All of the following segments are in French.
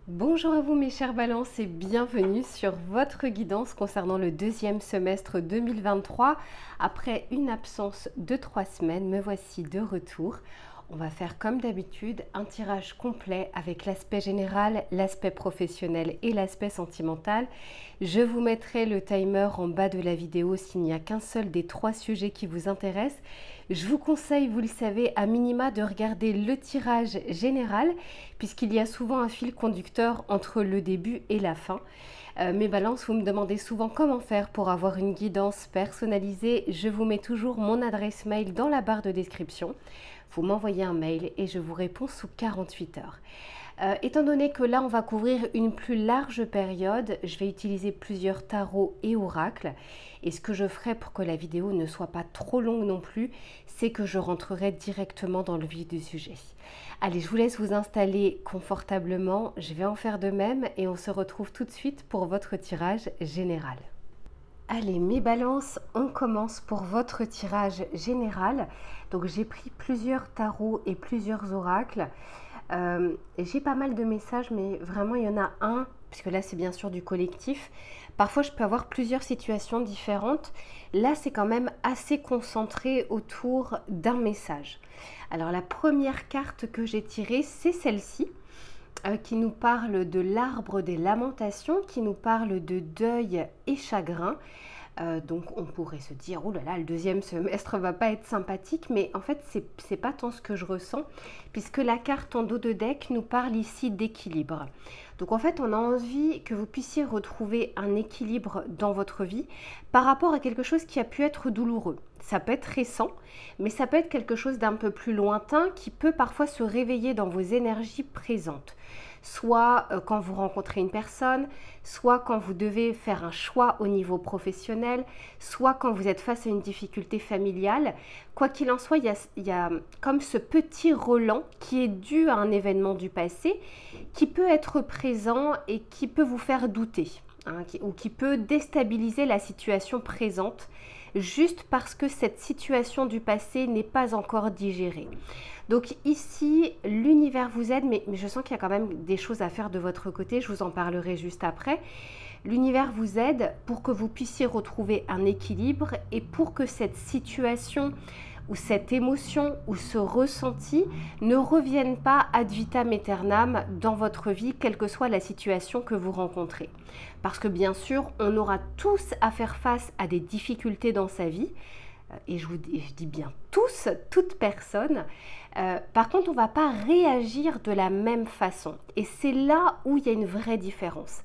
Bonjour à vous mes chers balances et bienvenue sur votre guidance concernant le deuxième semestre 2023. Après une absence de 3 semaines, me voici de retour. On va faire comme d'habitude un tirage complet avec l'aspect général, l'aspect professionnel et l'aspect sentimental. Je vous mettrai le timer en bas de la vidéo s'il n'y a qu'un seul des 3 sujets qui vous intéressent. Je vous conseille, vous le savez, à minima de regarder le tirage général puisqu'il y a souvent un fil conducteur entre le début et la fin. Mes balances, vous me demandez souvent comment faire pour avoir une guidance personnalisée. Je vous mets toujours mon adresse mail dans la barre de description. Vous m'envoyez un mail et je vous réponds sous 48 heures. Étant donné que là on va couvrir une plus large période, je vais utiliser plusieurs tarots et oracles. Et ce que je ferai pour que la vidéo ne soit pas trop longue non plus, c'est que je rentrerai directement dans le vif du sujet. Allez, je vous laisse vous installer confortablement, je vais en faire de même et on se retrouve tout de suite pour votre tirage général. Allez, mes balances, on commence pour votre tirage général. Donc j'ai pris plusieurs tarots et plusieurs oracles. J'ai pas mal de messages, mais vraiment il y en a un, puisque là c'est bien sûr du collectif. Parfois je peux avoir plusieurs situations différentes. Là c'est quand même assez concentré autour d'un message. Alors la première carte que j'ai tirée, c'est celle-ci. Qui nous parle de l'arbre des lamentations, qui nous parle de deuil et chagrin. Donc on pourrait se dire, oh là là, le deuxième semestre va pas être sympathique, mais en fait c'est pas tant ce que je ressens, puisque la carte en dos de deck nous parle ici d'équilibre. Donc en fait on a envie que vous puissiez retrouver un équilibre dans votre vie par rapport à quelque chose qui a pu être douloureux. Ça peut être récent, mais ça peut être quelque chose d'un peu plus lointain qui peut parfois se réveiller dans vos énergies présentes. Soit quand vous rencontrez une personne, soit quand vous devez faire un choix au niveau professionnel, soit quand vous êtes face à une difficulté familiale. Quoi qu'il en soit, il y a comme ce petit relent qui est dû à un événement du passé qui peut être présent et qui peut vous faire douter, ou qui peut déstabiliser la situation présente juste parce que cette situation du passé n'est pas encore digérée. Donc ici, l'univers vous aide, mais je sens qu'il y a quand même des choses à faire de votre côté, je vous en parlerai juste après. L'univers vous aide pour que vous puissiez retrouver un équilibre et pour que cette situation ou cette émotion ou ce ressenti ne revienne pas ad vitam aeternam dans votre vie, quelle que soit la situation que vous rencontrez. Parce que bien sûr, on aura tous à faire face à des difficultés dans sa vie, et je dis bien tous, toute personne. Par contre, on ne va pas réagir de la même façon. Et c'est là où il y a une vraie différence.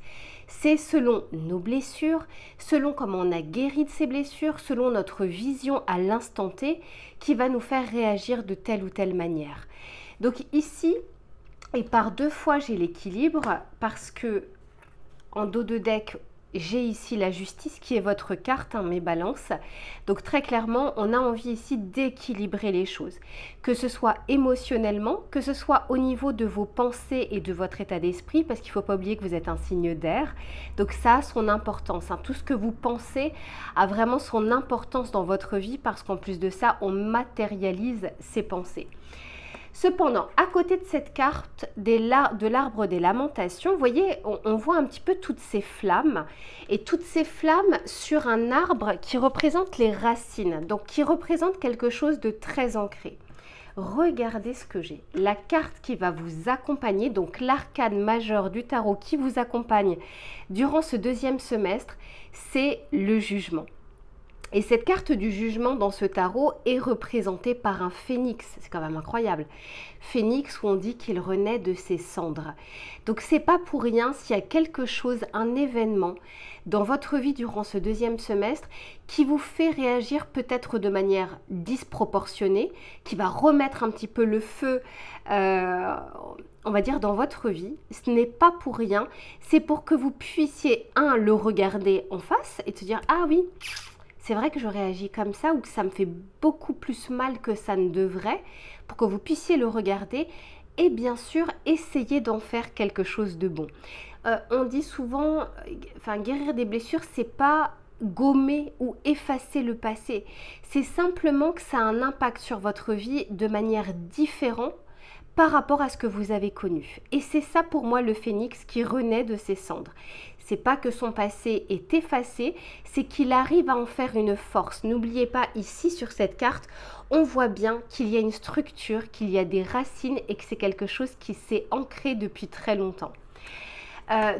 C'est selon nos blessures, selon comment on a guéri de ces blessures, selon notre vision à l'instant T, qui va nous faire réagir de telle ou telle manière. Donc ici, et par 2 fois j'ai l'équilibre, parce que en dos de deck, j'ai ici la justice qui est votre carte, mes balances. Donc très clairement, on a envie ici d'équilibrer les choses. Que ce soit émotionnellement, que ce soit au niveau de vos pensées et de votre état d'esprit, parce qu'il ne faut pas oublier que vous êtes un signe d'air. Donc ça a son importance. Tout ce que vous pensez a vraiment son importance dans votre vie, parce qu'en plus de ça, on matérialise ses pensées. Cependant, à côté de cette carte de l'arbre des lamentations, vous voyez, on voit un petit peu toutes ces flammes, et toutes ces flammes sur un arbre qui représente les racines, donc qui représente quelque chose de très ancré. Regardez ce que j'ai. La carte qui va vous accompagner, donc l'arcane majeur du tarot qui vous accompagne durant ce deuxième semestre, c'est le jugement. Et cette carte du jugement dans ce tarot est représentée par un phénix. C'est quand même incroyable. Phénix où on dit qu'il renaît de ses cendres. Donc c'est pas pour rien s'il y a quelque chose, un événement dans votre vie durant ce deuxième semestre qui vous fait réagir peut-être de manière disproportionnée, qui va remettre un petit peu le feu, on va dire, dans votre vie. Ce n'est pas pour rien. C'est pour que vous puissiez, le regarder en face et se dire « Ah oui !» c'est vrai que je réagis comme ça ou que ça me fait beaucoup plus mal que ça ne devrait, pour que vous puissiez le regarder et bien sûr essayer d'en faire quelque chose de bon. On dit souvent, guérir des blessures, c'est pas gommer ou effacer le passé. C'est simplement que ça a un impact sur votre vie de manière différente par rapport à ce que vous avez connu. Et c'est ça pour moi le phénix qui renaît de ses cendres. C'est pas que son passé est effacé, c'est qu'il arrive à en faire une force. N'oubliez pas, ici sur cette carte, on voit bien qu'il y a une structure, qu'il y a des racines et que c'est quelque chose qui s'est ancré depuis très longtemps.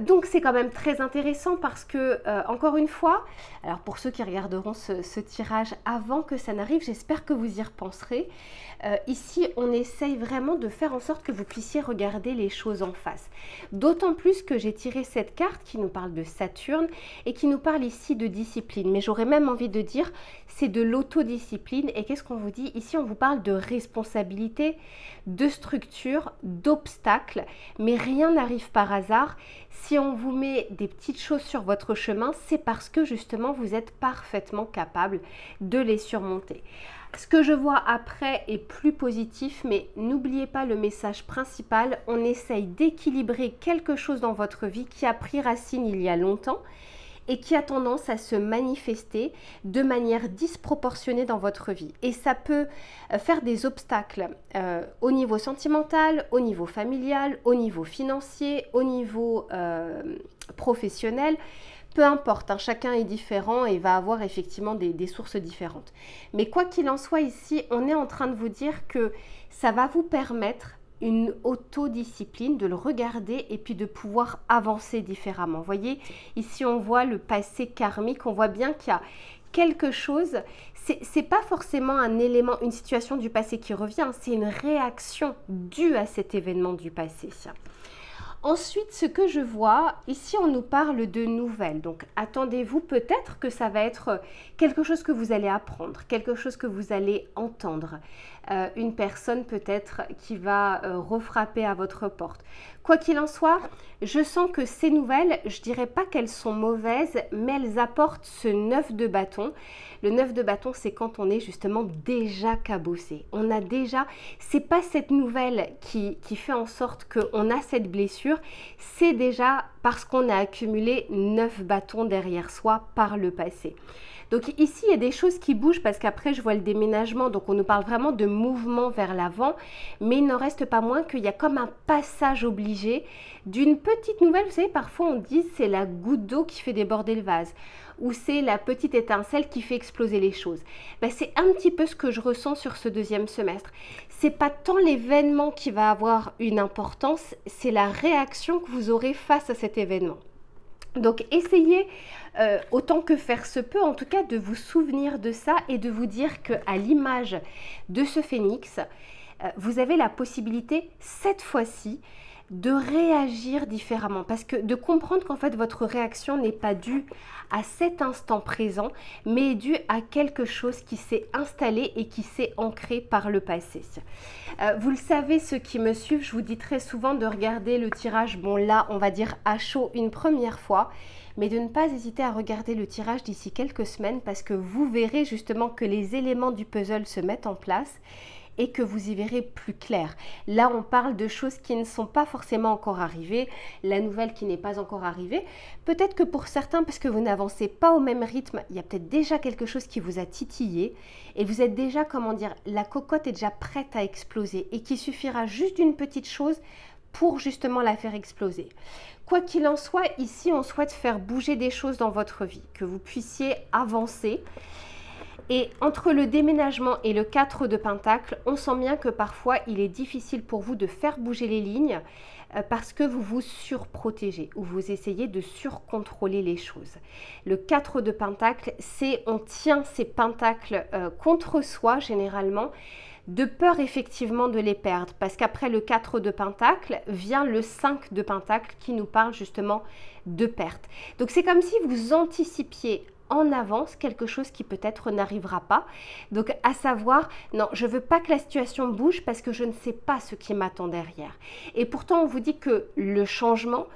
Donc c'est quand même très intéressant parce que, encore une fois, alors pour ceux qui regarderont ce tirage avant que ça n'arrive, j'espère que vous y repenserez. Ici, on essaye vraiment de faire en sorte que vous puissiez regarder les choses en face. D'autant plus que j'ai tiré cette carte qui nous parle de Saturne et qui nous parle ici de discipline. Mais j'aurais même envie de dire, c'est de l'autodiscipline. Et qu'est-ce qu'on vous dit? Ici, on vous parle de responsabilité, de structure, d'obstacles. Mais rien n'arrive par hasard. Si on vous met des petites choses sur votre chemin, c'est parce que justement, vous êtes parfaitement capable de les surmonter. Ce que je vois après est plus positif, mais n'oubliez pas le message principal. On essaye d'équilibrer quelque chose dans votre vie qui a pris racine il y a longtemps et qui a tendance à se manifester de manière disproportionnée dans votre vie. Et ça peut faire des obstacles au niveau sentimental, au niveau familial, au niveau financier, au niveau professionnel. Peu importe, hein, chacun est différent et va avoir effectivement des sources différentes. Mais quoi qu'il en soit, ici, on est en train de vous dire que ça va vous permettre une autodiscipline, de le regarder et puis de pouvoir avancer différemment. Vous voyez, ici on voit le passé karmique, on voit bien qu'il y a quelque chose, c'est pas forcément un élément, une situation du passé qui revient, c'est une réaction due à cet événement du passé. Ensuite, ce que je vois, ici on nous parle de nouvelles, donc attendez-vous peut-être que ça va être quelque chose que vous allez apprendre, quelque chose que vous allez entendre, une personne peut-être qui va refrapper à votre porte. Quoi qu'il en soit, je sens que ces nouvelles, je ne dirais pas qu'elles sont mauvaises, mais elles apportent ce 9 de bâton. Le 9 de bâton, c'est quand on est justement déjà cabossé. On a déjà, c'est pas cette nouvelle qui fait en sorte qu'on a cette blessure, c'est déjà parce qu'on a accumulé 9 bâtons derrière soi par le passé. Donc ici, il y a des choses qui bougent parce qu'après, je vois le déménagement. Donc on nous parle vraiment de mouvement vers l'avant. Mais il n'en reste pas moins qu'il y a comme un passage obligé d'une petite nouvelle. Vous savez, parfois on dit c'est la goutte d'eau qui fait déborder le vase. Ou c'est la petite étincelle qui fait exploser les choses. Ben, c'est un petit peu ce que je ressens sur ce deuxième semestre. C'est pas tant l'événement qui va avoir une importance, c'est la réaction que vous aurez face à cet événement. Donc essayez autant que faire se peut, en tout cas, de vous souvenir de ça et de vous dire qu'à l'image de ce phénix, vous avez la possibilité cette fois-ci de réagir différemment, parce que de comprendre qu'en fait votre réaction n'est pas due à cet instant présent, mais est due à quelque chose qui s'est installé et qui s'est ancré par le passé. Vous le savez, ceux qui me suivent, je vous dis très souvent de regarder le tirage, bon là on va dire à chaud une première fois, mais de ne pas hésiter à regarder le tirage d'ici quelques semaines, parce que vous verrez justement que les éléments du puzzle se mettent en place et que vous y verrez plus clair. Là, on parle de choses qui ne sont pas forcément encore arrivées, la nouvelle qui n'est pas encore arrivée. Peut-être que pour certains, parce que vous n'avancez pas au même rythme, il y a peut-être déjà quelque chose qui vous a titillé et vous êtes déjà, comment dire, la cocotte est déjà prête à exploser et qu'il suffira juste d'une petite chose pour justement la faire exploser. Quoi qu'il en soit, ici, on souhaite faire bouger des choses dans votre vie, que vous puissiez avancer. Et entre le déménagement et le 4 de Pentacle, on sent bien que parfois il est difficile pour vous de faire bouger les lignes parce que vous vous surprotégez ou vous essayez de surcontrôler les choses. Le 4 de Pentacle, c'est on tient ces pentacles contre soi généralement, de peur effectivement de les perdre, parce qu'après le 4 de Pentacle vient le 5 de Pentacle qui nous parle justement de perte. Donc c'est comme si vous anticipiez en avance quelque chose qui peut-être n'arrivera pas. Donc à savoir, non, je veux pas que la situation bouge parce que je ne sais pas ce qui m'attend derrière. Et pourtant on vous dit que le changement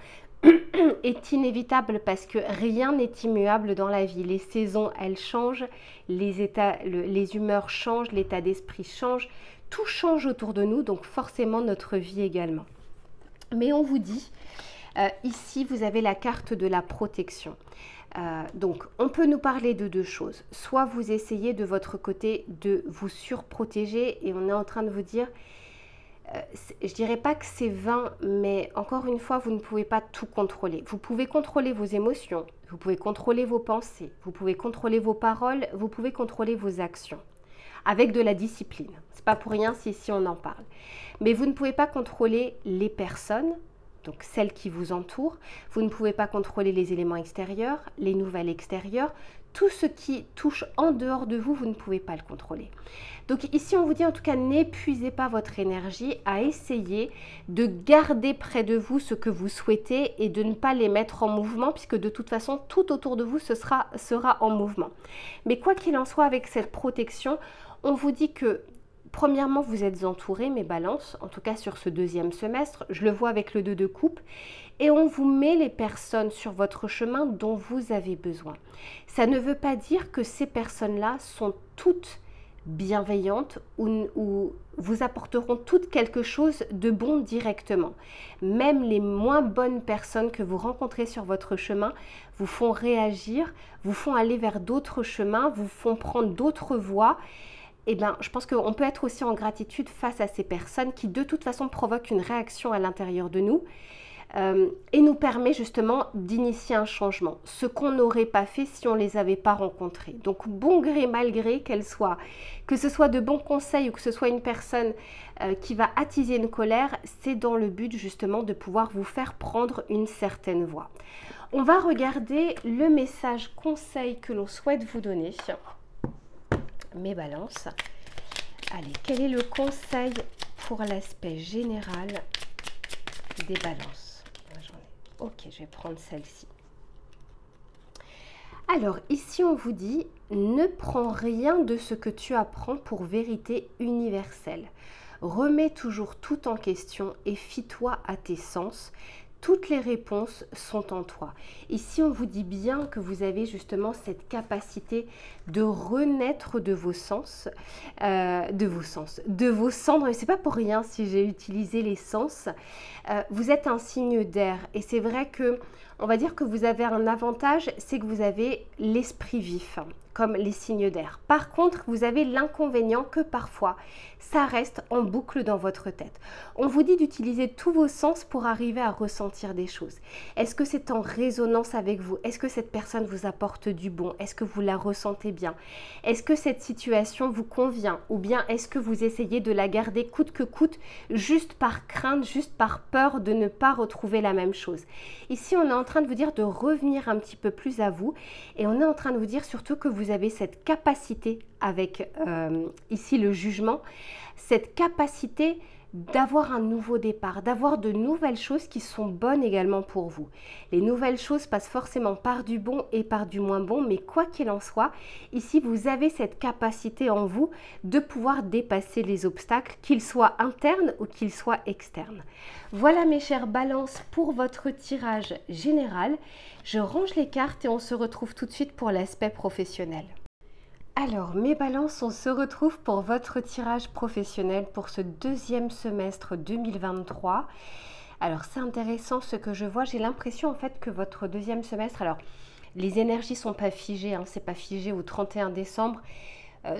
est inévitable parce que rien n'est immuable dans la vie. Les saisons, elles changent, les états, les humeurs changent, l'état d'esprit change, tout change autour de nous, donc forcément notre vie également. Mais on vous dit, ici vous avez la carte de la protection. Donc on peut nous parler de deux choses. Soit vous essayez de votre côté de vous surprotéger et on est en train de vous dire je dirais pas que c'est vain, mais encore une fois, vous ne pouvez pas tout contrôler. Vous pouvez contrôler vos émotions, vous pouvez contrôler vos pensées, vous pouvez contrôler vos paroles, vous pouvez contrôler vos actions avec de la discipline. C'est pas pour rien si on en parle. Mais vous ne pouvez pas contrôler les personnes, donc celles qui vous entourent. Vous ne pouvez pas contrôler les éléments extérieurs, les nouvelles extérieures. Tout ce qui touche en dehors de vous, vous ne pouvez pas le contrôler. Donc ici, on vous dit en tout cas, n'épuisez pas votre énergie à essayer de garder près de vous ce que vous souhaitez et de ne pas les mettre en mouvement, puisque de toute façon, tout autour de vous sera en mouvement. Mais quoi qu'il en soit, avec cette protection, on vous dit que premièrement, vous êtes entourés, mes balances, en tout cas sur ce deuxième semestre. Je le vois avec le 2 de coupe. Et on vous met les personnes sur votre chemin dont vous avez besoin. Ça ne veut pas dire que ces personnes-là sont toutes bienveillantes ou vous apporteront toutes quelque chose de bon directement. Même les moins bonnes personnes que vous rencontrez sur votre chemin vous font réagir, vous font aller vers d'autres chemins, vous font prendre d'autres voies. Eh bien, je pense qu'on peut être aussi en gratitude face à ces personnes qui de toute façon provoquent une réaction à l'intérieur de nous. Et nous permet justement d'initier un changement, ce qu'on n'aurait pas fait si on ne les avait pas rencontrés. Donc bon gré, mal gré qu'elle soit, que ce soit de bons conseils ou que ce soit une personne qui va attiser une colère, c'est dans le but justement de pouvoir vous faire prendre une certaine voie. On va regarder le message conseil que l'on souhaite vous donner. Mes balances. Allez, quel est le conseil pour l'aspect général des balances? Ok, je vais prendre celle-ci. Alors, ici, on vous dit, ne prends rien de ce que tu apprends pour vérité universelle. Remets toujours tout en question et fie-toi à tes sens. Toutes les réponses sont en toi. Ici, on vous dit bien que vous avez justement cette capacité de renaître de vos sens, de vos cendres. Et c'est pas pour rien si j'ai utilisé les sens. Vous êtes un signe d'air et c'est vrai que, on va dire que vous avez un avantage, c'est que vous avez l'esprit vif, comme les signes d'air. Par contre, vous avez l'inconvénient que parfois, ça reste en boucle dans votre tête. On vous dit d'utiliser tous vos sens pour arriver à ressentir des choses. Est-ce que c'est en résonance avec vous? Est-ce que cette personne vous apporte du bon? Est-ce que vous la ressentez bien? Est-ce que cette situation vous convient? Ou bien est-ce que vous essayez de la garder coûte que coûte, juste par crainte, juste par peur de ne pas retrouver la même chose? Ici, on est en train de vous dire de revenir un petit peu plus à vous et on est en train de vous dire surtout que vous avez cette capacité avec ici le jugement, cette capacité d'avoir un nouveau départ, d'avoir de nouvelles choses qui sont bonnes également pour vous. Les nouvelles choses passent forcément par du bon et par du moins bon, mais quoi qu'il en soit, ici vous avez cette capacité en vous de pouvoir dépasser les obstacles, qu'ils soient internes ou qu'ils soient externes. Voilà mes chères balances pour votre tirage général. Je range les cartes et on se retrouve tout de suite pour l'aspect professionnel. Alors, mes balances, on se retrouve pour votre tirage professionnel pour ce deuxième semestre 2023. Alors, c'est intéressant ce que je vois. J'ai l'impression en fait que votre deuxième semestre, alors les énergies ne sont pas figées, hein, c'est pas figé au 31 décembre.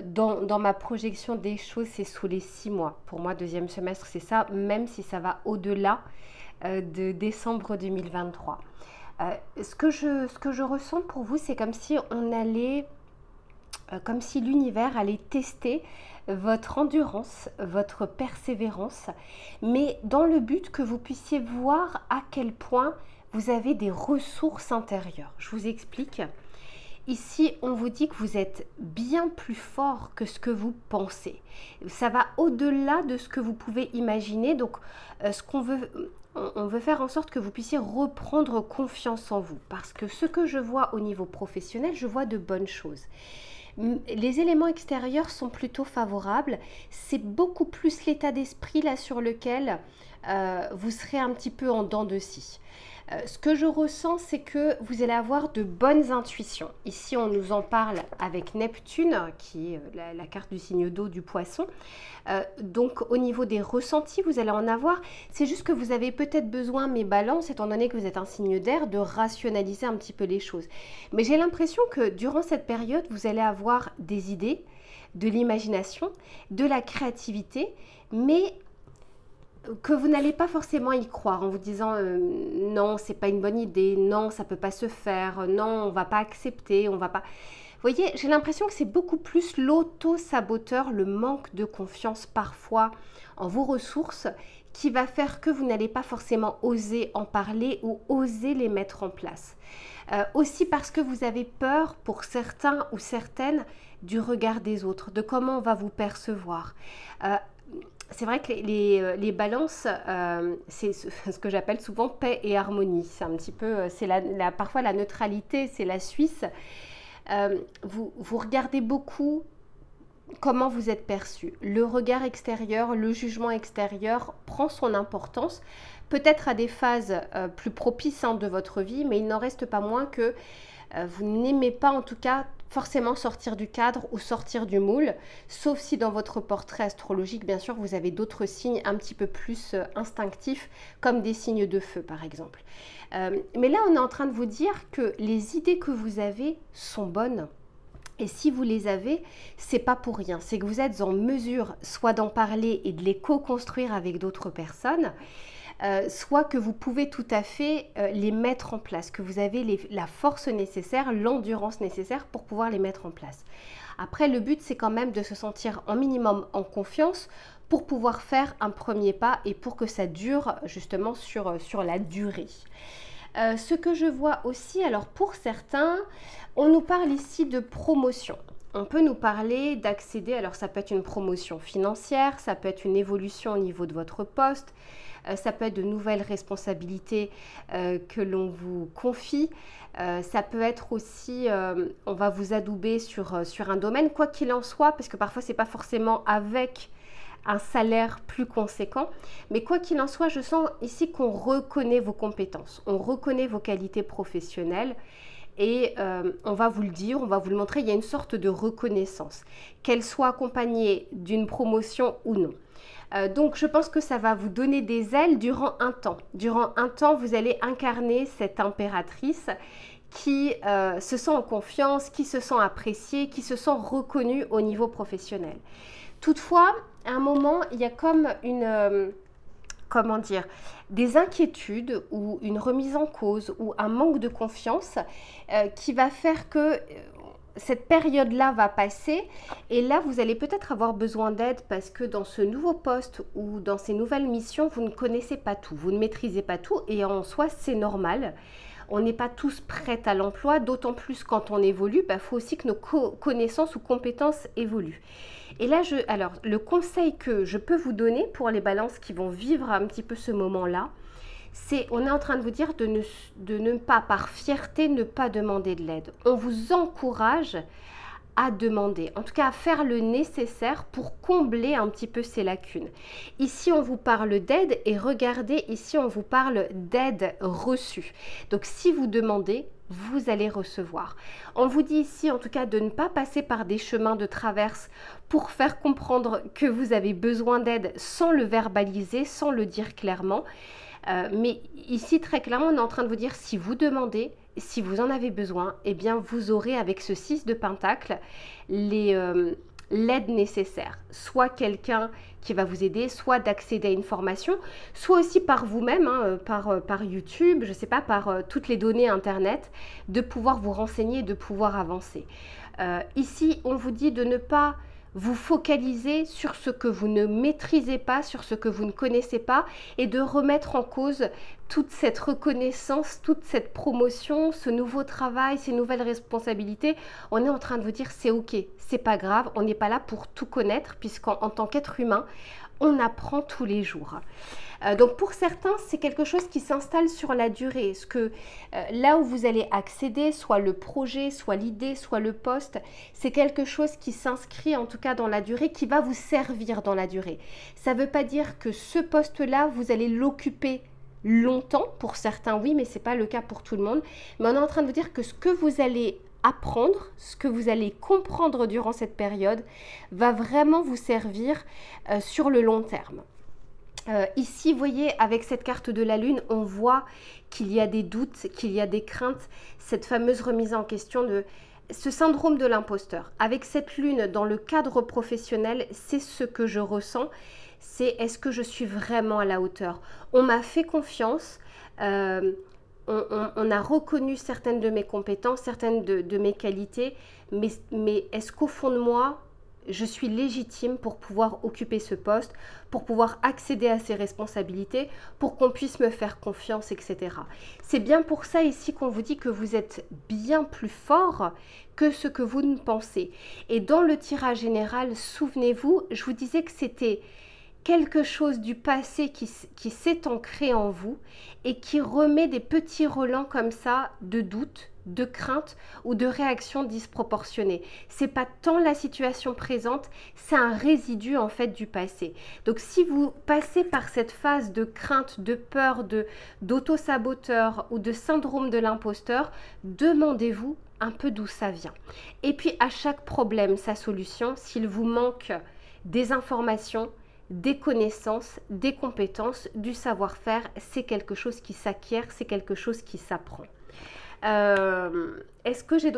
Dans ma projection des choses, c'est sous les 6 mois. Pour moi, deuxième semestre, c'est ça, même si ça va au-delà de décembre 2023. Ce que je ressens pour vous, c'est comme si on allait... comme si l'univers allait tester votre endurance, votre persévérance, mais dans le but que vous puissiez voir à quel point vous avez des ressources intérieures. Je vous explique. Ici, on vous dit que vous êtes bien plus fort que ce que vous pensez. Ça va au-delà de ce que vous pouvez imaginer. Donc, on veut faire en sorte que vous puissiez reprendre confiance en vous. Parce que ce que je vois au niveau professionnel, je vois de bonnes choses. Les éléments extérieurs sont plutôt favorables. C'est beaucoup plus l'état d'esprit là sur lequel vous serez un petit peu en dents de scie. Ce que je ressens, c'est que vous allez avoir de bonnes intuitions. Ici, on nous en parle avec Neptune, qui est la carte du signe d'eau du poisson. Donc, au niveau des ressentis, vous allez en avoir. C'est juste que vous avez peut-être besoin, mes balances, étant donné que vous êtes un signe d'air, de rationaliser un petit peu les choses. Mais j'ai l'impression que durant cette période, vous allez avoir des idées, de l'imagination, de la créativité, mais que vous n'allez pas forcément y croire en vous disant non, c'est pas une bonne idée, non, ça peut pas se faire, non, on va pas accepter, on va pas. Vous voyez, j'ai l'impression que c'est beaucoup plus l'auto-saboteur, le manque de confiance parfois en vos ressources qui va faire que vous n'allez pas forcément oser en parler ou oser les mettre en place. Aussi parce que vous avez peur pour certains ou certaines du regard des autres, de comment on va vous percevoir. C'est vrai que les balances, c'est ce que j'appelle souvent paix et harmonie. C'est un petit peu, c'est parfois la neutralité, c'est la Suisse. Vous regardez beaucoup comment vous êtes perçu. Le regard extérieur, le jugement extérieur prend son importance, peut-être à des phases plus propices de votre vie, mais il n'en reste pas moins que vous n'aimez pas en tout cas forcément sortir du cadre ou sortir du moule, sauf si dans votre portrait astrologique, bien sûr, vous avez d'autres signes un petit peu plus instinctifs, comme des signes de feu par exemple. Mais là, on est en train de vous dire que les idées que vous avez sont bonnes. Et si vous les avez, c'est pas pour rien. C'est que vous êtes en mesure soit d'en parler et de les co-construire avec d'autres personnes, soit que vous pouvez tout à fait les mettre en place, que vous avez la force nécessaire, l'endurance nécessaire pour pouvoir les mettre en place. Après, le but, c'est quand même de se sentir en minimum en confiance pour pouvoir faire un premier pas et pour que ça dure justement sur la durée. Ce que je vois aussi, alors pour certains, on nous parle ici de promotion. On peut nous parler d'accéder, alors ça peut être une promotion financière, ça peut être une évolution au niveau de votre poste, ça peut être de nouvelles responsabilités que l'on vous confie, ça peut être aussi, on va vous adouber sur un domaine, quoi qu'il en soit, parce que parfois c'est pas forcément avec un salaire plus conséquent, mais quoi qu'il en soit, je sens ici qu'on reconnaît vos compétences, on reconnaît vos qualités professionnelles et on va vous le dire, on va vous le montrer, il y a une sorte de reconnaissance, qu'elle soit accompagnée d'une promotion ou non. Donc je pense que ça va vous donner des ailes durant un temps. Durant un temps, vous allez incarner cette impératrice qui se sent en confiance, qui se sent appréciée, qui se sent reconnue au niveau professionnel. Toutefois, à un moment, il y a comme des inquiétudes ou une remise en cause ou un manque de confiance qui va faire que cette période-là va passer et là, vous allez peut-être avoir besoin d'aide parce que dans ce nouveau poste ou dans ces nouvelles missions, vous ne connaissez pas tout, vous ne maîtrisez pas tout et en soi, c'est normal. On n'est pas tous prêts à l'emploi, d'autant plus quand on évolue, il faut aussi que nos connaissances ou compétences évoluent. Et là, alors, le conseil que je peux vous donner pour les balances qui vont vivre un petit peu ce moment-là, c'est, on est en train de vous dire de ne pas, par fierté, ne pas demander de l'aide. On vous encourage à demander, en tout cas à faire le nécessaire pour combler un petit peu ces lacunes. Ici, on vous parle d'aide et regardez, ici, on vous parle d'aide reçue. Donc, si vous demandez, vous allez recevoir. On vous dit ici, en tout cas, de ne pas passer par des chemins de traverse pour faire comprendre que vous avez besoin d'aide sans le verbaliser, sans le dire clairement. Mais ici, très clairement, on est en train de vous dire, si vous demandez, si vous en avez besoin, eh bien, vous aurez avec ce 6 de Pentacle l'aide nécessaire. Soit quelqu'un qui va vous aider, soit d'accéder à une formation, soit aussi par vous-même, par YouTube, je ne sais pas, par toutes les données Internet, de pouvoir vous renseigner et de pouvoir avancer. Ici, on vous dit de ne pas vous focaliser sur ce que vous ne maîtrisez pas, sur ce que vous ne connaissez pas et de remettre en cause toute cette reconnaissance, toute cette promotion, ce nouveau travail, ces nouvelles responsabilités. On est en train de vous dire c'est ok, c'est pas grave, on n'est pas là pour tout connaître puisqu'en tant qu'être humain, on apprend tous les jours. Donc pour certains, c'est quelque chose qui s'installe sur la durée. Est-ce que là où vous allez accéder, soit le projet, soit l'idée, soit le poste, c'est quelque chose qui s'inscrit en tout cas dans la durée, qui va vous servir dans la durée. Ça ne veut pas dire que ce poste-là, vous allez l'occuper longtemps. Pour certains, oui, mais ce n'est pas le cas pour tout le monde. Mais on est en train de vous dire que ce que vous allez apprendre, ce que vous allez comprendre durant cette période va vraiment vous servir sur le long terme. Ici, vous voyez, avec cette carte de la Lune, on voit qu'il y a des doutes, qu'il y a des craintes, cette fameuse remise en question de ce syndrome de l'imposteur. Avec cette Lune dans le cadre professionnel, c'est ce que je ressens. c'est est-ce que je suis vraiment à la hauteur? On m'a fait confiance, on a reconnu certaines de mes compétences, certaines de mes qualités, mais est-ce qu'au fond de moi, je suis légitime pour pouvoir occuper ce poste, pour pouvoir accéder à ces responsabilités, pour qu'on puisse me faire confiance, etc. C'est bien pour ça ici qu'on vous dit que vous êtes bien plus fort que ce que vous ne pensez. Et dans le tirage général, souvenez-vous, je vous disais que c'était quelque chose du passé qui s'est ancré en vous et qui remet des petits relents comme ça de doute, de crainte ou de réaction disproportionnée. C'est pas tant la situation présente, c'est un résidu en fait du passé. Donc si vous passez par cette phase de crainte, de peur, d'auto-saboteur ou de syndrome de l'imposteur, demandez-vous un peu d'où ça vient. Et puis à chaque problème, sa solution, s'il vous manque des informations, des connaissances, des compétences, du savoir-faire, c'est quelque chose qui s'acquiert, c'est quelque chose qui s'apprend. Est-ce que j'ai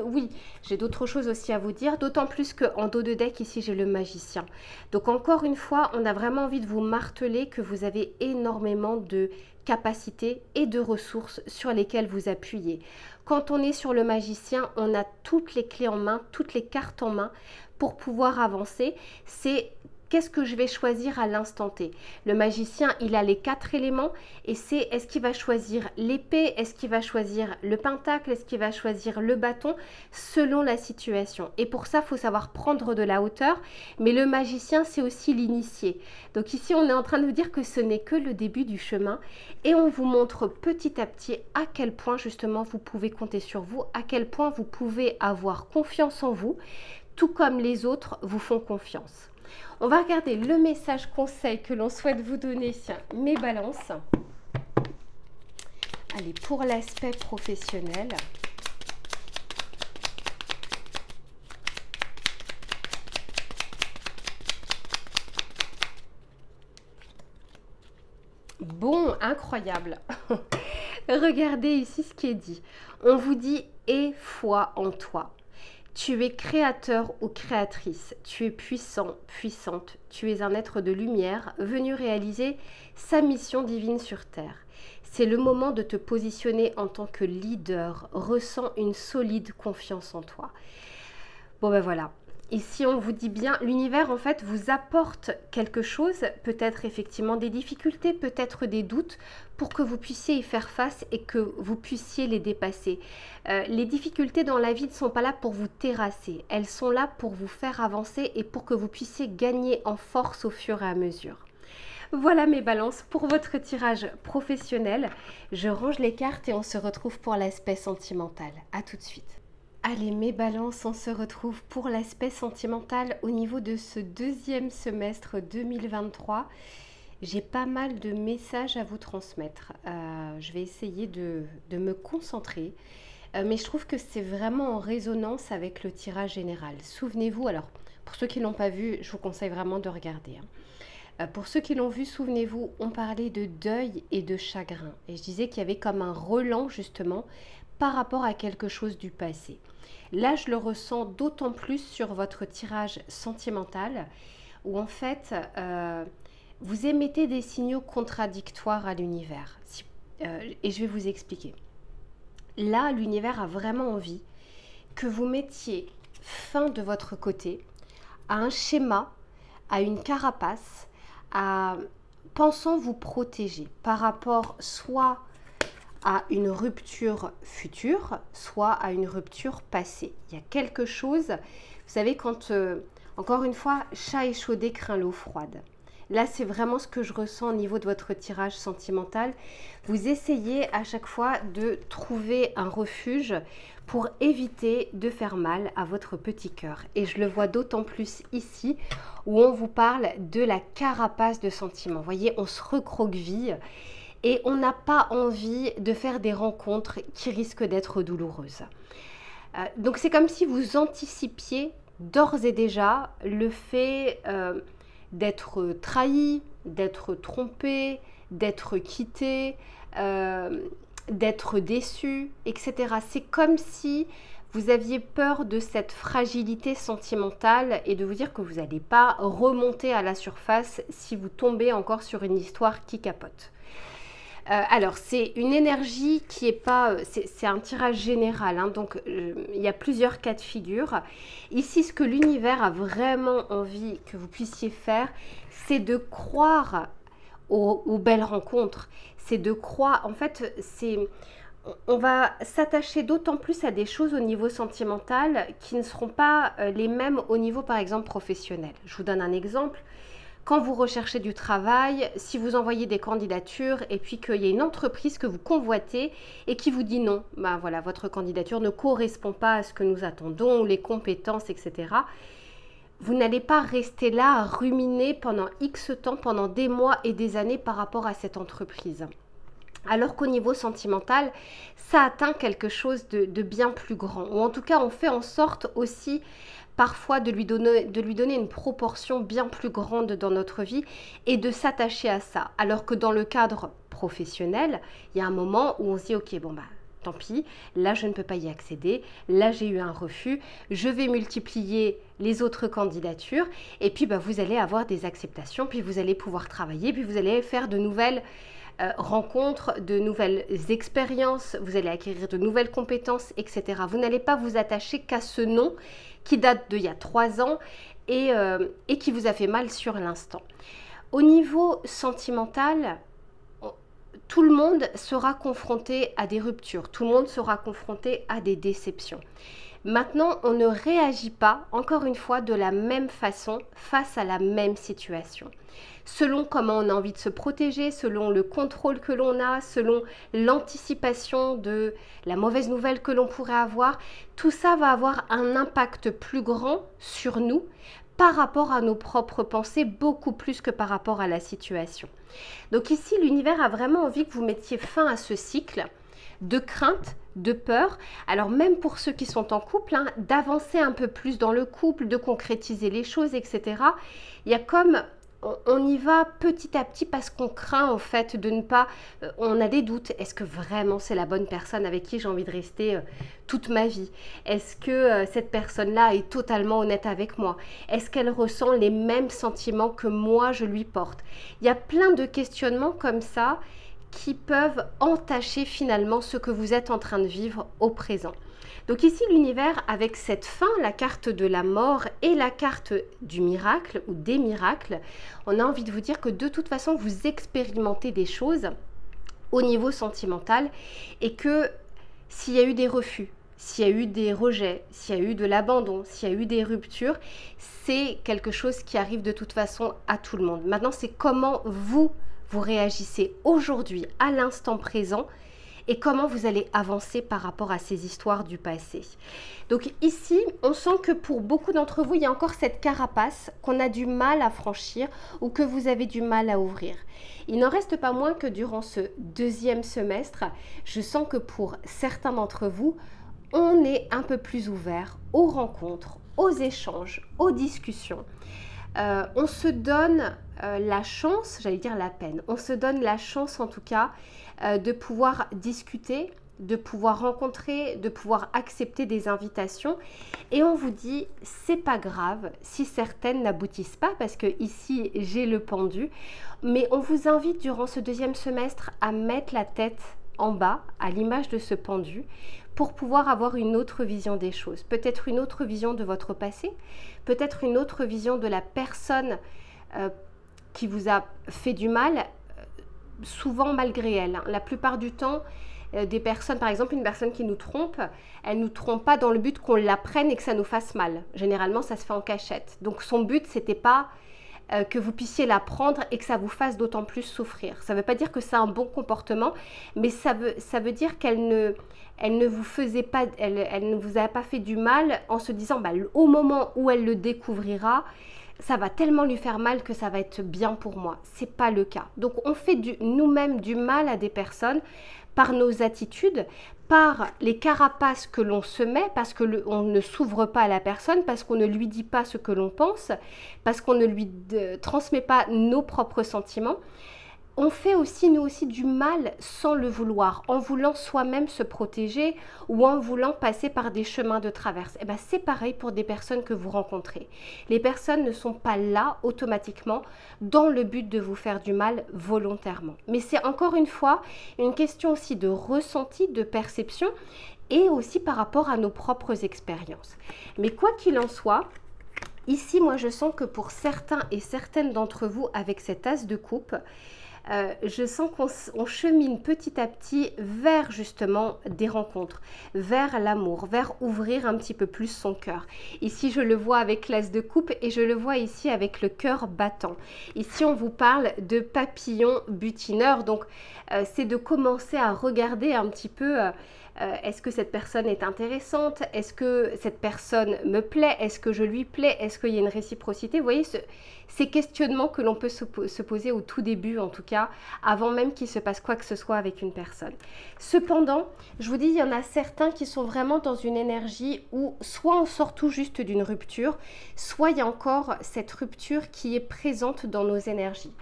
d'autres choses aussi à vous dire, d'autant plus qu'en dos de deck ici j'ai le magicien. Donc encore une fois, on a vraiment envie de vous marteler que vous avez énormément de capacités et de ressources sur lesquelles vous appuyez. Quand on est sur le magicien, on a toutes les clés en main, toutes les cartes en main pour pouvoir avancer. C'est qu'est-ce que je vais choisir à l'instant T? Le magicien, il a les 4 éléments et c'est est-ce qu'il va choisir l'épée, est-ce qu'il va choisir le pentacle, est-ce qu'il va choisir le bâton selon la situation. Et pour ça, il faut savoir prendre de la hauteur, mais le magicien, c'est aussi l'initié. Donc ici, on est en train de vous dire que ce n'est que le début du chemin et on vous montre petit à petit à quel point justement vous pouvez compter sur vous, à quel point vous pouvez avoir confiance en vous, tout comme les autres vous font confiance. On va regarder le message conseil que l'on souhaite vous donner, mes balances. Allez, pour l'aspect professionnel. Bon, incroyable. Regardez ici ce qui est dit. On vous dit « aie foi en toi ». Tu es créateur ou créatrice, tu es puissant, puissante, tu es un être de lumière venu réaliser sa mission divine sur Terre. C'est le moment de te positionner en tant que leader, ressens une solide confiance en toi. Bon ben voilà, ici on vous dit bien, l'univers en fait vous apporte quelque chose, peut-être effectivement des difficultés, peut-être des doutes, pour que vous puissiez y faire face et que vous puissiez les dépasser. Les difficultés dans la vie ne sont pas là pour vous terrasser, elles sont là pour vous faire avancer et pour que vous puissiez gagner en force au fur et à mesure. Voilà mes balances pour votre tirage professionnel. Je range les cartes et on se retrouve pour l'aspect sentimental. À tout de suite. Allez mes balances, on se retrouve pour l'aspect sentimental au niveau de ce deuxième semestre 2023. J'ai pas mal de messages à vous transmettre. Je vais essayer de me concentrer. Mais je trouve que c'est vraiment en résonance avec le tirage général. Souvenez-vous, alors pour ceux qui ne l'ont pas vu, je vous conseille vraiment de regarder. Pour ceux qui l'ont vu, souvenez-vous, on parlait de deuil et de chagrin. Et je disais qu'il y avait comme un relent justement par rapport à quelque chose du passé. Là, je le ressens d'autant plus sur votre tirage sentimental où en fait, vous émettez des signaux contradictoires à l'univers. Et je vais vous expliquer. Là, l'univers a vraiment envie que vous mettiez fin de votre côté à un schéma, à une carapace, à pensant vous protéger par rapport soit à une rupture future, soit à une rupture passée. Il y a quelque chose, vous savez, quand, encore une fois, chat échaudé craint l'eau froide. Là, c'est vraiment ce que je ressens au niveau de votre tirage sentimental. Vous essayez à chaque fois de trouver un refuge pour éviter de faire mal à votre petit cœur. Et je le vois d'autant plus ici où on vous parle de la carapace de sentiments. Vous voyez, on se recroqueville et on n'a pas envie de faire des rencontres qui risquent d'être douloureuses. Donc, c'est comme si vous anticipiez d'ores et déjà le fait d'être trahi, d'être trompé, d'être quitté, d'être déçu, etc. C'est comme si vous aviez peur de cette fragilité sentimentale et de vous dire que vous n'allez pas remonter à la surface si vous tombez encore sur une histoire qui capote. Alors, c'est une énergie qui est pas... c'est un tirage général, hein, donc il y a plusieurs cas de figure. Ici, ce que l'univers a vraiment envie que vous puissiez faire, c'est de croire aux belles rencontres. C'est de croire... En fait, on va s'attacher d'autant plus à des choses au niveau sentimental qui ne seront pas les mêmes au niveau, par exemple, professionnel. Je vous donne un exemple. Quand vous recherchez du travail, si vous envoyez des candidatures et puis qu'il y a une entreprise que vous convoitez et qui vous dit non, ben voilà, votre candidature ne correspond pas à ce que nous attendons, les compétences, etc. Vous n'allez pas rester là à ruminer pendant X temps, pendant des mois et des années par rapport à cette entreprise. Alors qu'au niveau sentimental, ça atteint quelque chose de bien plus grand. Ou en tout cas, on fait en sorte aussi parfois de lui donner une proportion bien plus grande dans notre vie et de s'attacher à ça. Alors que dans le cadre professionnel, il y a un moment où on se dit « Ok, bon bah tant pis, là je ne peux pas y accéder, là j'ai eu un refus, je vais multiplier les autres candidatures et puis bah, vous allez avoir des acceptations, puis vous allez pouvoir travailler, puis vous allez faire de nouvelles rencontres, de nouvelles expériences, vous allez acquérir de nouvelles compétences, etc. Vous n'allez pas vous attacher qu'à ce nom qui date d'il y a 3 ans et qui vous a fait mal sur l'instant. Au niveau sentimental, tout le monde sera confronté à des ruptures, tout le monde sera confronté à des déceptions. Maintenant, on ne réagit pas, encore une fois, de la même façon face à la même situation. Selon comment on a envie de se protéger, selon le contrôle que l'on a, selon l'anticipation de la mauvaise nouvelle que l'on pourrait avoir, tout ça va avoir un impact plus grand sur nous par rapport à nos propres pensées, beaucoup plus que par rapport à la situation. Donc ici, l'univers a vraiment envie que vous mettiez fin à ce cycle de crainte, de peur. Alors même pour ceux qui sont en couple, hein, d'avancer un peu plus dans le couple, de concrétiser les choses, etc. Il y a comme... On y va petit à petit parce qu'on craint en fait de ne pas... on a des doutes. Est-ce que vraiment c'est la bonne personne avec qui j'ai envie de rester toute ma vie? Est-ce que cette personne-là est totalement honnête avec moi? Est-ce qu'elle ressent les mêmes sentiments que moi je lui porte? Il y a plein de questionnements comme ça qui peuvent entacher finalement ce que vous êtes en train de vivre au présent. Donc ici, l'univers, avec cette fin, la carte de la mort et la carte du miracle ou des miracles, on a envie de vous dire que de toute façon, vous expérimentez des choses au niveau sentimental et que s'il y a eu des refus, s'il y a eu des rejets, s'il y a eu de l'abandon, s'il y a eu des ruptures, c'est quelque chose qui arrive de toute façon à tout le monde. Maintenant, c'est comment vous réagissez aujourd'hui, à l'instant présent, et comment vous allez avancer par rapport à ces histoires du passé. Donc ici, on sent que pour beaucoup d'entre vous, il y a encore cette carapace qu'on a du mal à franchir ou que vous avez du mal à ouvrir. Il n'en reste pas moins que durant ce 2e semestre, je sens que pour certains d'entre vous, on est un peu plus ouvert aux rencontres, aux échanges, aux discussions. On se donne la chance, j'allais dire la peine, on se donne la chance en tout cas de pouvoir discuter, de pouvoir rencontrer, de pouvoir accepter des invitations et on vous dit c'est pas grave si certaines n'aboutissent pas parce que ici j'ai le pendu, mais on vous invite durant ce 2e semestre à mettre la tête en bas à l'image de ce pendu pour pouvoir avoir une autre vision des choses, peut-être une autre vision de votre passé, peut-être une autre vision de la personne qui vous a fait du mal, souvent malgré elle. Hein. La plupart du temps, des personnes, par exemple une personne qui nous trompe, elle ne nous trompe pas dans le but qu'on l'apprenne et que ça nous fasse mal. Généralement, ça se fait en cachette. Donc son but, c'était pas que vous puissiez l'apprendre et que ça vous fasse d'autant plus souffrir. Ça ne veut pas dire que c'est un bon comportement, mais ça veut dire qu'elle ne vous faisait pas, elle ne vous a pas fait du mal en se disant bah, au moment où elle le découvrira, ça va tellement lui faire mal que ça va être bien pour moi. C'est pas le cas. Donc on fait nous-mêmes du mal à des personnes par nos attitudes, par les carapaces que l'on se met, parce qu'on ne s'ouvre pas à la personne, parce qu'on ne lui dit pas ce que l'on pense, parce qu'on ne lui transmet pas nos propres sentiments. On fait aussi, nous aussi, du mal sans le vouloir, en voulant soi-même se protéger ou en voulant passer par des chemins de traverse. Et bien, c'est pareil pour des personnes que vous rencontrez. Les personnes ne sont pas là automatiquement dans le but de vous faire du mal volontairement. Mais c'est encore une fois une question aussi de ressenti, de perception et aussi par rapport à nos propres expériences. Mais quoi qu'il en soit, ici, moi, je sens que pour certains et certaines d'entre vous, avec cet as de coupe, je sens qu'on chemine petit à petit vers justement des rencontres, vers l'amour, vers ouvrir un petit peu plus son cœur. Ici, je le vois avec l'as de coupe et je le vois ici avec le cœur battant. Ici, on vous parle de papillon butineur. Donc, c'est de commencer à regarder un petit peu... est-ce que cette personne est intéressante? Est-ce que cette personne me plaît? Est-ce que je lui plais? Est-ce qu'il y a une réciprocité? Vous voyez, ces questionnements que l'on peut se poser au tout début, en tout cas, avant même qu'il se passe quoi que ce soit avec une personne. Cependant, je vous dis, il y en a certains qui sont vraiment dans une énergie où soit on sort tout juste d'une rupture, soit il y a encore cette rupture qui est présente dans nos énergies.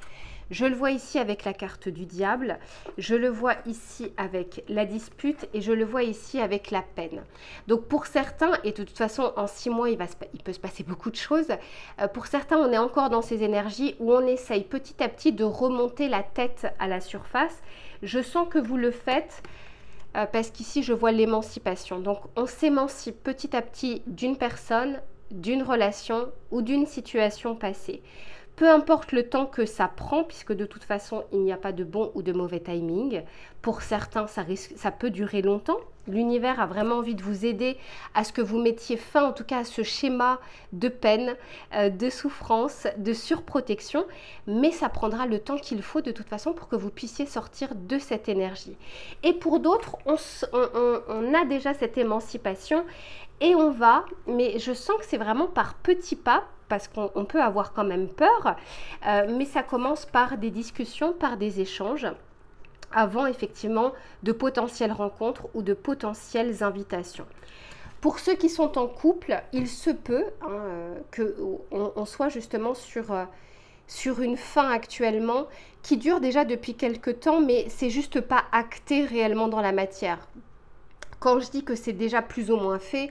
Je le vois ici avec la carte du diable, je le vois ici avec la dispute et je le vois ici avec la peine. Donc pour certains, et de toute façon en 6 mois il peut se passer beaucoup de choses, pour certains on est encore dans ces énergies où on essaye petit à petit de remonter la tête à la surface. Je sens que vous le faites parce qu'ici je vois l'émancipation. Donc on s'émancipe petit à petit d'une personne, d'une relation ou d'une situation passée. Peu importe le temps que ça prend, puisque de toute façon, il n'y a pas de bon ou de mauvais timing. Pour certains, ça peut durer longtemps. L'univers a vraiment envie de vous aider à ce que vous mettiez fin, en tout cas, à ce schéma de peine, de souffrance, de surprotection. Mais ça prendra le temps qu'il faut, de toute façon, pour que vous puissiez sortir de cette énergie. Et pour d'autres, on a déjà cette émancipation et on va, mais je sens que c'est vraiment par petits pas, parce qu'on peut avoir quand même peur, mais ça commence par des discussions, par des échanges, avant effectivement de potentielles rencontres ou de potentielles invitations. Pour ceux qui sont en couple, il se peut qu'on soit justement sur une fin actuellement qui dure déjà depuis quelque temps, mais c'est juste pas acté réellement dans la matière. Quand je dis que c'est déjà plus ou moins fait,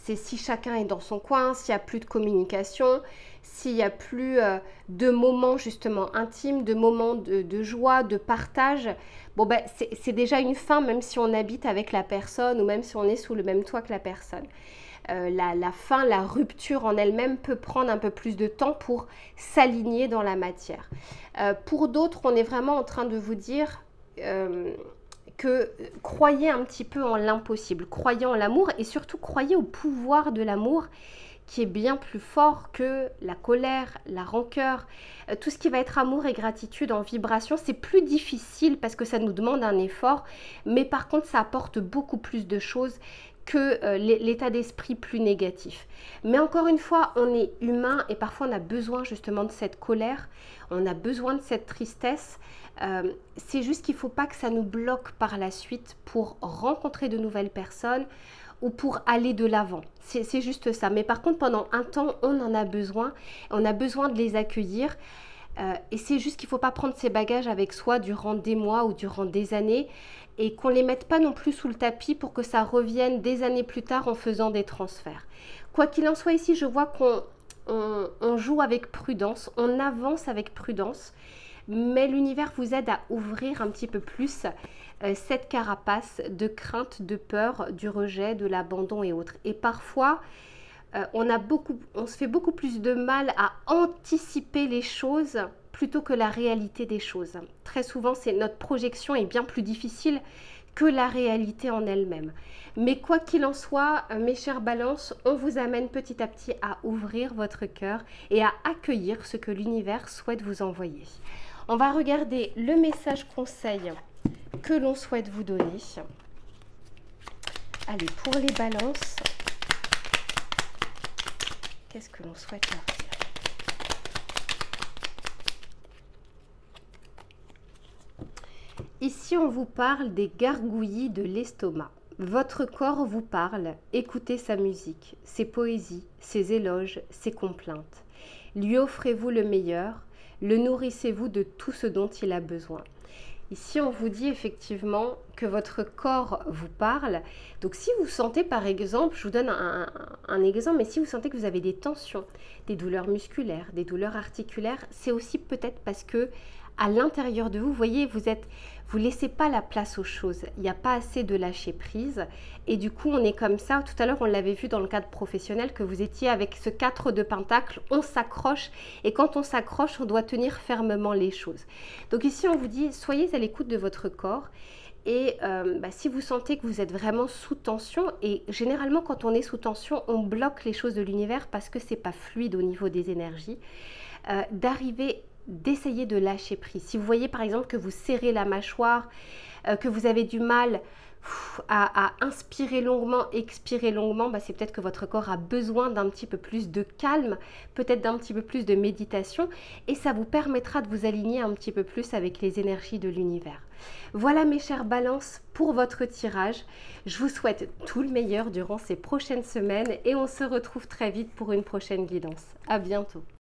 c'est si chacun est dans son coin, s'il n'y a plus de communication, s'il n'y a plus de moments justement intimes, de moments de joie, de partage. Bon ben c'est déjà une fin, même si on habite avec la personne ou même si on est sous le même toit que la personne. La fin, la rupture en elle-même peut prendre un peu plus de temps pour s'aligner dans la matière. Pour d'autres, on est vraiment en train de vous dire... que croyez un petit peu en l'impossible, croyez en l'amour et surtout croyez au pouvoir de l'amour qui est bien plus fort que la colère, la rancœur, tout ce qui va être amour et gratitude en vibration. C'est plus difficile parce que ça nous demande un effort, mais par contre ça apporte beaucoup plus de choses que l'état d'esprit plus négatif. Mais encore une fois, on est humain et parfois on a besoin justement de cette colère, on a besoin de cette tristesse. C'est juste qu'il ne faut pas que ça nous bloque par la suite pour rencontrer de nouvelles personnes ou pour aller de l'avant. C'est juste ça. Mais par contre, pendant un temps, on en a besoin. On a besoin de les accueillir. Et c'est juste qu'il ne faut pas prendre ses bagages avec soi durant des mois ou durant des années et qu'on ne les mette pas non plus sous le tapis pour que ça revienne des années plus tard en faisant des transferts. Quoi qu'il en soit, ici, je vois qu'on joue avec prudence, on avance avec prudence, mais l'univers vous aide à ouvrir un petit peu plus cette carapace de crainte, de peur, du rejet, de l'abandon et autres. Et parfois, on se fait beaucoup plus de mal à anticiper les choses plutôt que la réalité des choses. Très souvent, notre projection est bien plus difficile que la réalité en elle-même. Mais quoi qu'il en soit, mes chères balances, on vous amène petit à petit à ouvrir votre cœur et à accueillir ce que l'univers souhaite vous envoyer. On va regarder le message conseil que l'on souhaite vous donner. Allez, pour les balances, qu'est-ce que l'on souhaite leur dire? Ici, on vous parle des gargouillis de l'estomac. Votre corps vous parle, écoutez sa musique, ses poésies, ses éloges, ses complaintes. Lui offrez-vous le meilleur, le nourrissez-vous de tout ce dont il a besoin. Ici, on vous dit effectivement que votre corps vous parle. Donc, si vous sentez, par exemple, je vous donne un exemple, mais si vous sentez que vous avez des tensions, des douleurs musculaires, des douleurs articulaires, c'est aussi peut-être parce que à l'intérieur de vous, vous voyez, vous laissez pas la place aux choses. Il n'y a pas assez de lâcher prise. Et du coup, on est comme ça. Tout à l'heure, on l'avait vu dans le cadre professionnel que vous étiez avec ce 4 de pentacle. On s'accroche. Et quand on s'accroche, on doit tenir fermement les choses. Donc ici, on vous dit, soyez à l'écoute de votre corps. Et si vous sentez que vous êtes vraiment sous tension, et généralement quand on est sous tension, on bloque les choses de l'univers parce que c'est pas fluide au niveau des énergies, d'essayer de lâcher prise. Si vous voyez par exemple que vous serrez la mâchoire, que vous avez du mal à inspirer longuement, expirer longuement, c'est peut-être que votre corps a besoin d'un petit peu plus de calme, peut-être d'un petit peu plus de méditation, et ça vous permettra de vous aligner un petit peu plus avec les énergies de l'univers. Voilà mes chères balances pour votre tirage. Je vous souhaite tout le meilleur durant ces prochaines semaines et on se retrouve très vite pour une prochaine guidance. À bientôt.